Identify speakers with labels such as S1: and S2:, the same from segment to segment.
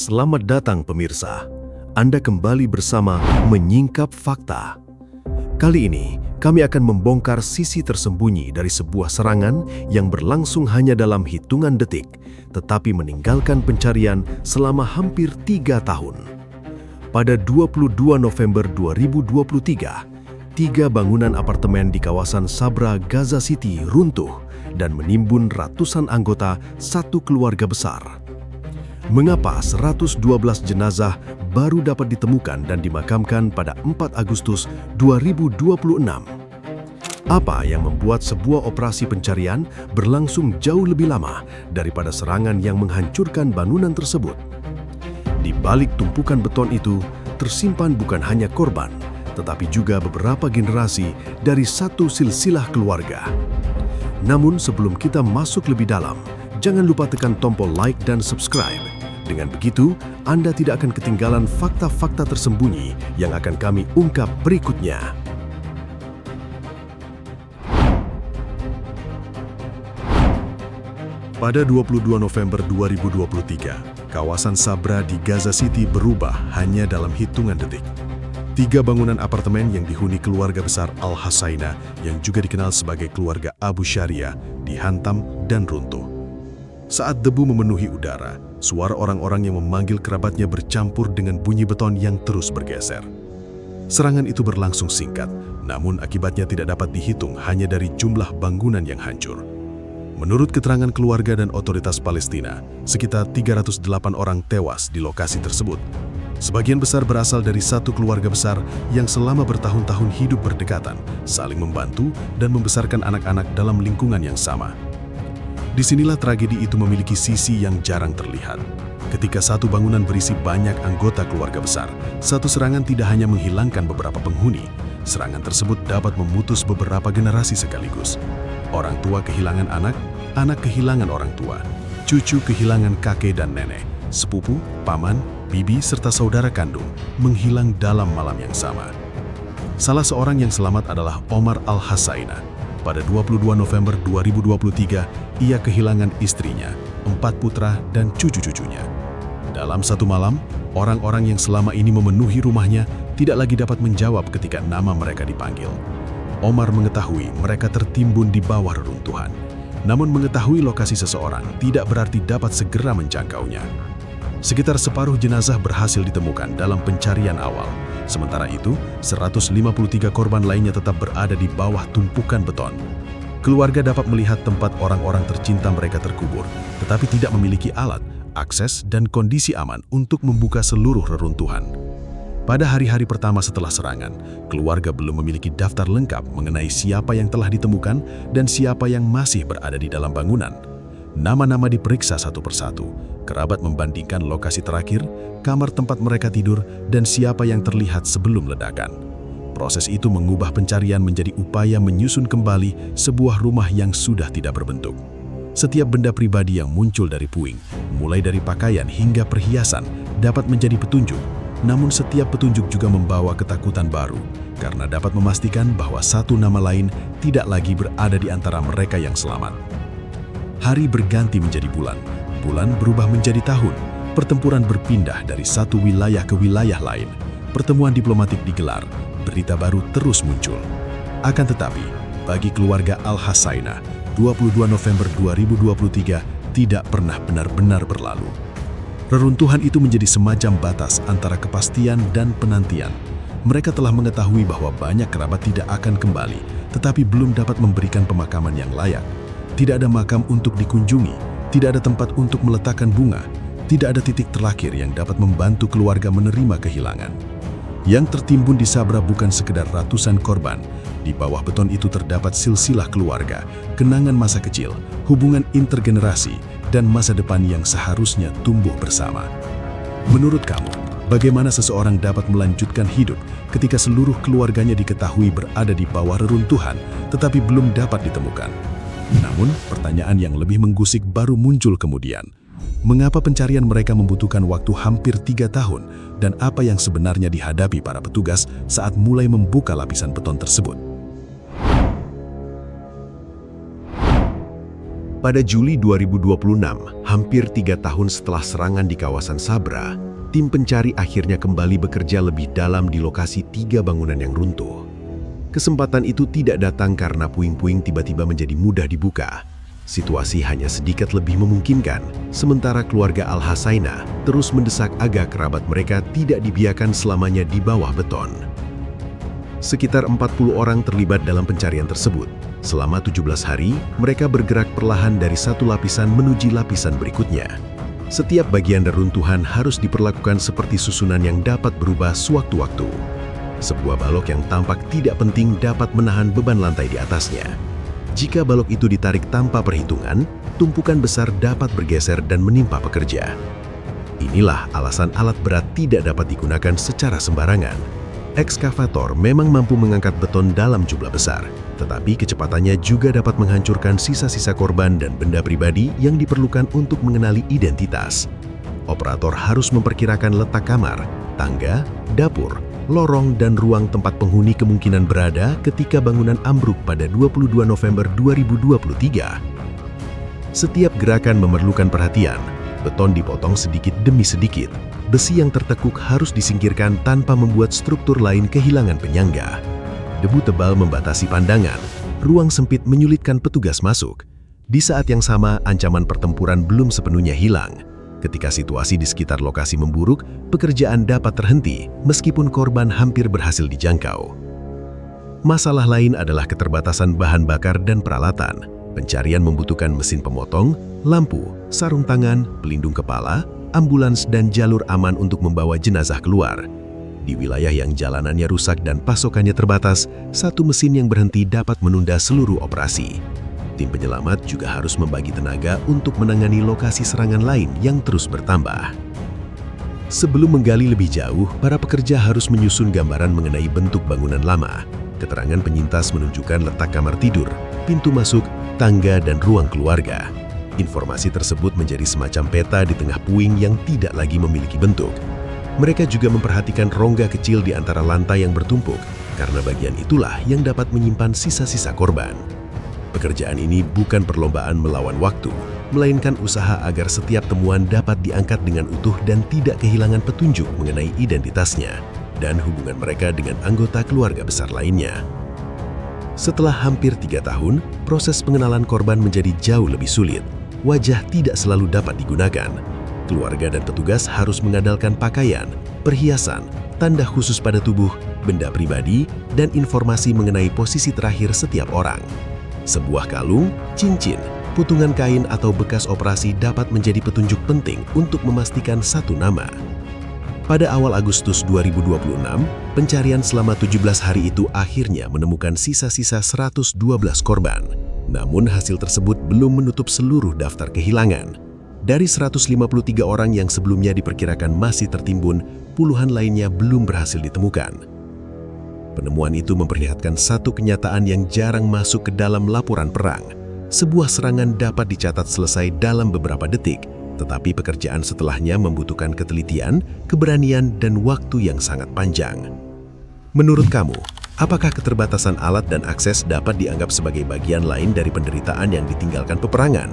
S1: Selamat datang pemirsa. Anda kembali bersama Menyingkap Fakta. Kali ini, kami akan membongkar sisi tersembunyi dari sebuah serangan yang berlangsung hanya dalam hitungan detik, tetapi meninggalkan pencarian selama hampir 3 tahun. Pada 22 November 2023, 3 bangunan apartemen di kawasan Sabra, Gaza City runtuh dan menimbun ratusan anggota satu keluarga besar. Mengapa 112 jenazah baru dapat ditemukan dan dimakamkan pada 4 Agustus 2026? Apa yang membuat sebuah operasi pencarian berlangsung jauh lebih lama daripada serangan yang menghancurkan bangunan tersebut? Di balik tumpukan beton itu tersimpan bukan hanya korban, tetapi juga beberapa generasi dari satu silsilah keluarga. Namun sebelum kita masuk lebih dalam, jangan lupa tekan tombol like dan subscribe. Dengan begitu, Anda tidak akan ketinggalan fakta-fakta tersembunyi yang akan kami ungkap berikutnya. Pada 22 November 2023, kawasan Sabra di Gaza City berubah hanya dalam hitungan detik. 3 bangunan apartemen yang dihuni keluarga besar Al-Hassaina, yang juga dikenal sebagai keluarga Abu Sharia, dihantam dan runtuh. Saat debu memenuhi udara, suara orang-orang yang memanggil kerabatnya bercampur dengan bunyi beton yang terus bergeser. Serangan itu berlangsung singkat, namun akibatnya tidak dapat dihitung hanya dari jumlah bangunan yang hancur. Menurut keterangan keluarga dan otoritas Palestina, sekitar 308 orang tewas di lokasi tersebut. Sebagian besar berasal dari satu keluarga besar yang selama bertahun-tahun hidup berdekatan, saling membantu dan membesarkan anak-anak dalam lingkungan yang sama. Disinilah tragedi itu memiliki sisi yang jarang terlihat. Ketika satu bangunan berisi banyak anggota keluarga besar, satu serangan tidak hanya menghilangkan beberapa penghuni, serangan tersebut dapat memutus beberapa generasi sekaligus. Orang tua kehilangan anak, anak kehilangan orang tua, cucu kehilangan kakek dan nenek, sepupu, paman, bibi, serta saudara kandung menghilang dalam malam yang sama. Salah seorang yang selamat adalah Omar Al-Hassaina. Pada 22 November 2023, ia kehilangan istrinya, 4 putra, dan cucu-cucunya. Dalam satu malam, orang-orang yang selama ini memenuhi rumahnya tidak lagi dapat menjawab ketika nama mereka dipanggil. Omar mengetahui mereka tertimbun di bawah reruntuhan. Namun mengetahui lokasi seseorang tidak berarti dapat segera menjangkaunya. Sekitar separuh jenazah berhasil ditemukan dalam pencarian awal. Sementara itu, 153 korban lainnya tetap berada di bawah tumpukan beton. Keluarga dapat melihat tempat orang-orang tercinta mereka terkubur, tetapi tidak memiliki alat, akses, dan kondisi aman untuk membuka seluruh reruntuhan. Pada hari-hari pertama setelah serangan, keluarga belum memiliki daftar lengkap mengenai siapa yang telah ditemukan dan siapa yang masih berada di dalam bangunan. Nama-nama diperiksa satu persatu. Kerabat membandingkan lokasi terakhir, kamar tempat mereka tidur, dan siapa yang terlihat sebelum ledakan. Proses itu mengubah pencarian menjadi upaya menyusun kembali sebuah rumah yang sudah tidak berbentuk. Setiap benda pribadi yang muncul dari puing, mulai dari pakaian hingga perhiasan, dapat menjadi petunjuk. Namun setiap petunjuk juga membawa ketakutan baru, karena dapat memastikan bahwa satu nama lain tidak lagi berada di antara mereka yang selamat. Hari berganti menjadi bulan, bulan berubah menjadi tahun, pertempuran berpindah dari satu wilayah ke wilayah lain, pertemuan diplomatik digelar, berita baru terus muncul. Akan tetapi, bagi keluarga Al-Hassaina, 22 November 2023 tidak pernah benar-benar berlalu. Reruntuhan itu menjadi semacam batas antara kepastian dan penantian. Mereka telah mengetahui bahwa banyak kerabat tidak akan kembali, tetapi belum dapat memberikan pemakaman yang layak. Tidak ada makam untuk dikunjungi, tidak ada tempat untuk meletakkan bunga, tidak ada titik terakhir yang dapat membantu keluarga menerima kehilangan. Yang tertimbun di Sabra bukan sekedar ratusan korban. Di bawah beton itu terdapat silsilah keluarga, kenangan masa kecil, hubungan intergenerasi, dan masa depan yang seharusnya tumbuh bersama. Menurut kamu, bagaimana seseorang dapat melanjutkan hidup ketika seluruh keluarganya diketahui berada di bawah reruntuhan, tetapi belum dapat ditemukan? Namun, pertanyaan yang lebih menggusik baru muncul kemudian. Mengapa pencarian mereka membutuhkan waktu hampir 3 tahun, dan apa yang sebenarnya dihadapi para petugas saat mulai membuka lapisan beton tersebut? Pada Juli 2026, Hampir 3 tahun setelah serangan di kawasan Sabra, tim pencari akhirnya kembali bekerja lebih dalam di lokasi 3 bangunan yang runtuh. Kesempatan itu tidak datang karena puing-puing tiba-tiba menjadi mudah dibuka. Situasi hanya sedikit lebih memungkinkan, sementara keluarga Al-Hasaina terus mendesak agar kerabat mereka tidak dibiarkan selamanya di bawah beton. Sekitar 40 orang terlibat dalam pencarian tersebut. Selama 17 hari, mereka bergerak perlahan dari satu lapisan menuju lapisan berikutnya. Setiap bagian reruntuhan harus diperlakukan seperti susunan yang dapat berubah sewaktu-waktu. Sebuah balok yang tampak tidak penting dapat menahan beban lantai di atasnya. Jika balok itu ditarik tanpa perhitungan, tumpukan besar dapat bergeser dan menimpa pekerja. Inilah alasan alat berat tidak dapat digunakan secara sembarangan. Ekskavator memang mampu mengangkat beton dalam jumlah besar, tetapi kecepatannya juga dapat menghancurkan sisa-sisa korban dan benda pribadi yang diperlukan untuk mengenali identitas. Operator harus memperkirakan letak kamar, tangga, dapur, lorong, dan ruang tempat penghuni kemungkinan berada ketika bangunan ambruk pada 22 November 2023. Setiap gerakan memerlukan perhatian. Beton dipotong sedikit demi sedikit. Besi yang tertekuk harus disingkirkan tanpa membuat struktur lain kehilangan penyangga. Debu tebal membatasi pandangan. Ruang sempit menyulitkan petugas masuk. Di saat yang sama, ancaman pertempuran belum sepenuhnya hilang. Ketika situasi di sekitar lokasi memburuk, pekerjaan dapat terhenti meskipun korban hampir berhasil dijangkau. Masalah lain adalah keterbatasan bahan bakar dan peralatan. Pencarian membutuhkan mesin pemotong, lampu, sarung tangan, pelindung kepala, ambulans, dan jalur aman untuk membawa jenazah keluar. Di wilayah yang jalanannya rusak dan pasokannya terbatas, satu mesin yang berhenti dapat menunda seluruh operasi. Tim penyelamat juga harus membagi tenaga untuk menangani lokasi serangan lain yang terus bertambah. Sebelum menggali lebih jauh, para pekerja harus menyusun gambaran mengenai bentuk bangunan lama. Keterangan penyintas menunjukkan letak kamar tidur, pintu masuk, tangga, dan ruang keluarga. Informasi tersebut menjadi semacam peta di tengah puing yang tidak lagi memiliki bentuk. Mereka juga memperhatikan rongga kecil di antara lantai yang bertumpuk, karena bagian itulah yang dapat menyimpan sisa-sisa korban. Pekerjaan ini bukan perlombaan melawan waktu, melainkan usaha agar setiap temuan dapat diangkat dengan utuh dan tidak kehilangan petunjuk mengenai identitasnya dan hubungan mereka dengan anggota keluarga besar lainnya. Setelah hampir 3 tahun, proses pengenalan korban menjadi jauh lebih sulit. Wajah tidak selalu dapat digunakan. Keluarga dan petugas harus mengandalkan pakaian, perhiasan, tanda khusus pada tubuh, benda pribadi, dan informasi mengenai posisi terakhir setiap orang. Sebuah kalung, cincin, potongan kain, atau bekas operasi dapat menjadi petunjuk penting untuk memastikan satu nama. Pada awal Agustus 2026, pencarian selama 17 hari itu akhirnya menemukan sisa-sisa 112 korban. Namun hasil tersebut belum menutup seluruh daftar kehilangan. Dari 153 orang yang sebelumnya diperkirakan masih tertimbun, puluhan lainnya belum berhasil ditemukan. Penemuan itu memperlihatkan satu kenyataan yang jarang masuk ke dalam laporan perang. Sebuah serangan dapat dicatat selesai dalam beberapa detik, tetapi pekerjaan setelahnya membutuhkan ketelitian, keberanian, dan waktu yang sangat panjang. Menurut kamu, apakah keterbatasan alat dan akses dapat dianggap sebagai bagian lain dari penderitaan yang ditinggalkan peperangan?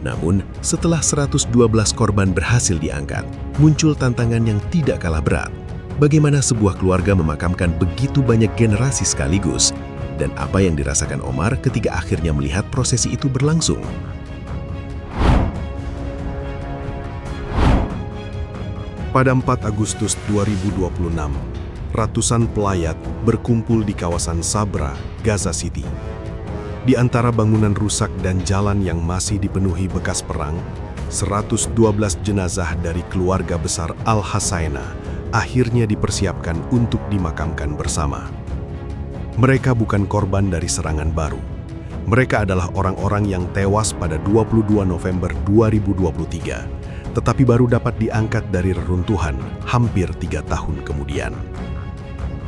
S1: Namun, setelah 112 korban berhasil diangkat, muncul tantangan yang tidak kalah berat. Bagaimana sebuah keluarga memakamkan begitu banyak generasi sekaligus? Dan apa yang dirasakan Omar ketika akhirnya melihat prosesi itu berlangsung?
S2: Pada 4 Agustus 2026, ratusan pelayat berkumpul di kawasan Sabra, Gaza City. Di antara bangunan rusak dan jalan yang masih dipenuhi bekas perang, 112 jenazah dari keluarga besar Al-Hasaina akhirnya dipersiapkan untuk dimakamkan bersama. Mereka bukan korban dari serangan baru. Mereka adalah orang-orang yang tewas pada 22 November 2023. Tetapi baru dapat diangkat dari reruntuhan hampir 3 tahun kemudian.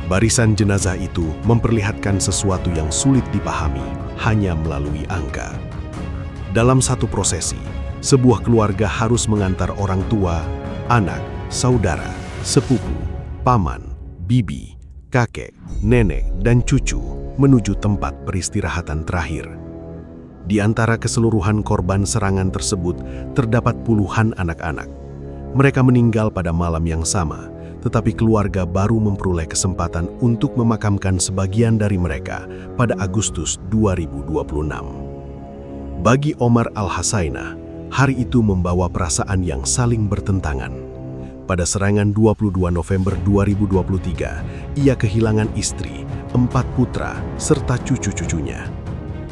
S2: Barisan jenazah itu memperlihatkan sesuatu yang sulit dipahami hanya melalui angka. Dalam satu prosesi, sebuah keluarga harus mengantar orang tua, anak, saudara, sepupu, paman, bibi, kakek, nenek, dan cucu menuju tempat peristirahatan terakhir. Di antara keseluruhan korban serangan tersebut, terdapat puluhan anak-anak. Mereka meninggal pada malam yang sama, tetapi keluarga baru memperoleh kesempatan untuk memakamkan sebagian dari mereka pada Agustus 2026. Bagi Omar Al-Hasaina, hari itu membawa perasaan yang saling bertentangan. Pada serangan 22 November 2023, ia kehilangan istri, 4 putra, serta cucu-cucunya.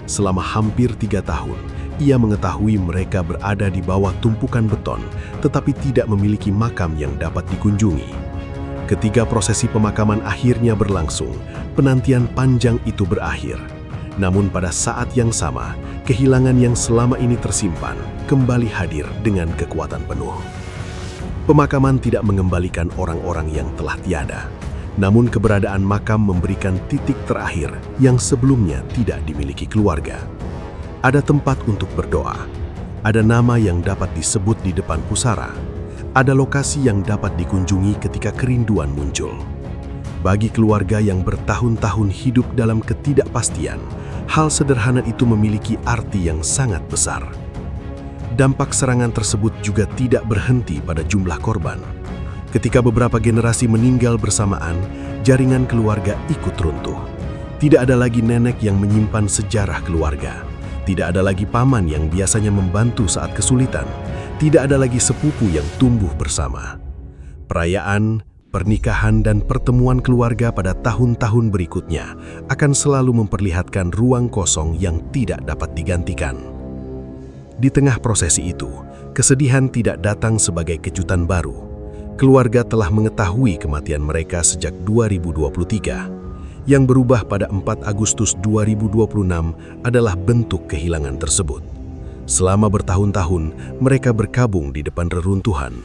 S2: Selama hampir 3 tahun, ia mengetahui mereka berada di bawah tumpukan beton, tetapi tidak memiliki makam yang dapat dikunjungi. Ketika prosesi pemakaman akhirnya berlangsung, penantian panjang itu berakhir. Namun pada saat yang sama, kehilangan yang selama ini tersimpan kembali hadir dengan kekuatan penuh. Pemakaman tidak mengembalikan orang-orang yang telah tiada, namun keberadaan makam memberikan titik terakhir yang sebelumnya tidak dimiliki keluarga. Ada tempat untuk berdoa, ada nama yang dapat disebut di depan pusara, ada lokasi yang dapat dikunjungi ketika kerinduan muncul. Bagi keluarga yang bertahun-tahun hidup dalam ketidakpastian, hal sederhana itu memiliki arti yang sangat besar. Dampak serangan tersebut juga tidak berhenti pada jumlah korban. Ketika beberapa generasi meninggal bersamaan, jaringan keluarga ikut runtuh. Tidak ada lagi nenek yang menyimpan sejarah keluarga. Tidak ada lagi paman yang biasanya membantu saat kesulitan. Tidak ada lagi sepupu yang tumbuh bersama. Perayaan, pernikahan, dan pertemuan keluarga pada tahun-tahun berikutnya akan selalu memperlihatkan ruang kosong yang tidak dapat digantikan. Di tengah prosesi itu, kesedihan tidak datang sebagai kejutan baru. Keluarga telah mengetahui kematian mereka sejak 2023. Yang berubah pada 4 Agustus 2026 adalah bentuk kehilangan tersebut. Selama bertahun-tahun, mereka berkabung di depan reruntuhan.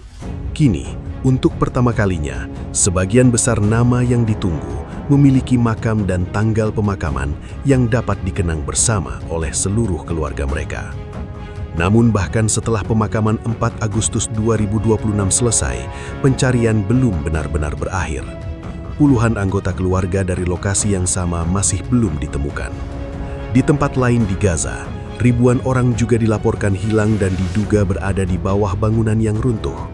S2: Kini, untuk pertama kalinya, sebagian besar nama yang ditunggu memiliki makam dan tanggal pemakaman yang dapat dikenang bersama oleh seluruh keluarga mereka. Namun bahkan setelah pemakaman 4 Agustus 2026 selesai, pencarian belum benar-benar berakhir. Puluhan anggota keluarga dari lokasi yang sama masih belum ditemukan. Di tempat lain di Gaza, ribuan orang juga dilaporkan hilang dan diduga berada di bawah bangunan yang runtuh.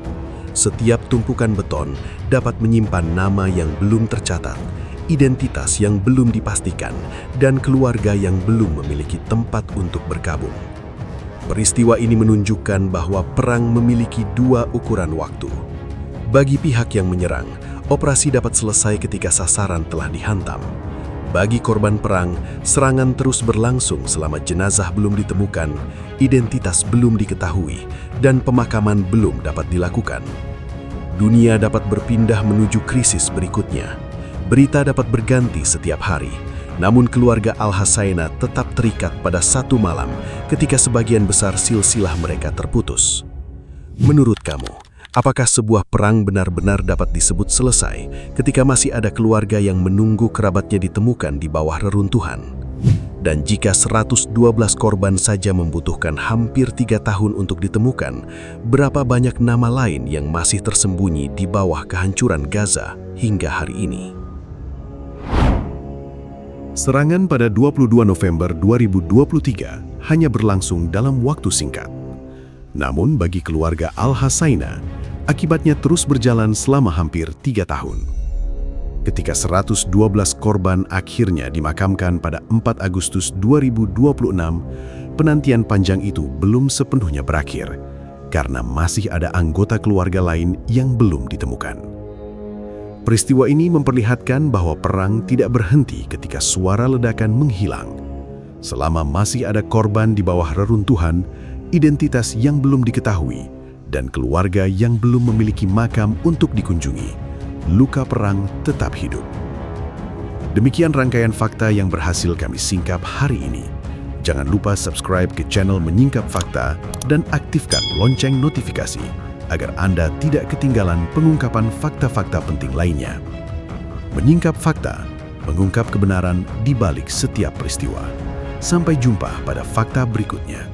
S2: Setiap tumpukan beton dapat menyimpan nama yang belum tercatat, identitas yang belum dipastikan, dan keluarga yang belum memiliki tempat untuk berkabung. Peristiwa ini menunjukkan bahwa perang memiliki 2 ukuran waktu. Bagi pihak yang menyerang, operasi dapat selesai ketika sasaran telah dihantam. Bagi korban perang, serangan terus berlangsung selama jenazah belum ditemukan, identitas belum diketahui, dan pemakaman belum dapat dilakukan. Dunia dapat berpindah menuju krisis berikutnya. Berita dapat berganti setiap hari. Namun keluarga Al-Hasaina tetap terikat pada satu malam ketika sebagian besar silsilah mereka terputus. Menurut kamu, apakah sebuah perang benar-benar dapat disebut selesai ketika masih ada keluarga yang menunggu kerabatnya ditemukan di bawah reruntuhan? Dan jika 112 korban saja membutuhkan hampir 3 tahun untuk ditemukan, berapa banyak nama lain yang masih tersembunyi di bawah kehancuran Gaza hingga hari ini?
S1: Serangan pada 22 November 2023 hanya berlangsung dalam waktu singkat. Namun bagi keluarga Al-Hasaina, akibatnya terus berjalan selama hampir 3 tahun. Ketika 112 korban akhirnya dimakamkan pada 4 Agustus 2026, penantian panjang itu belum sepenuhnya berakhir, karena masih ada anggota keluarga lain yang belum ditemukan. Peristiwa ini memperlihatkan bahwa perang tidak berhenti ketika suara ledakan menghilang. Selama masih ada korban di bawah reruntuhan, identitas yang belum diketahui, dan keluarga yang belum memiliki makam untuk dikunjungi, luka perang tetap hidup. Demikian rangkaian fakta yang berhasil kami singkap hari ini. Jangan lupa subscribe ke channel Menyingkap Fakta dan aktifkan lonceng notifikasi agar Anda tidak ketinggalan pengungkapan fakta-fakta penting lainnya. Menyingkap Fakta, mengungkap kebenaran di balik setiap peristiwa. Sampai jumpa pada fakta berikutnya.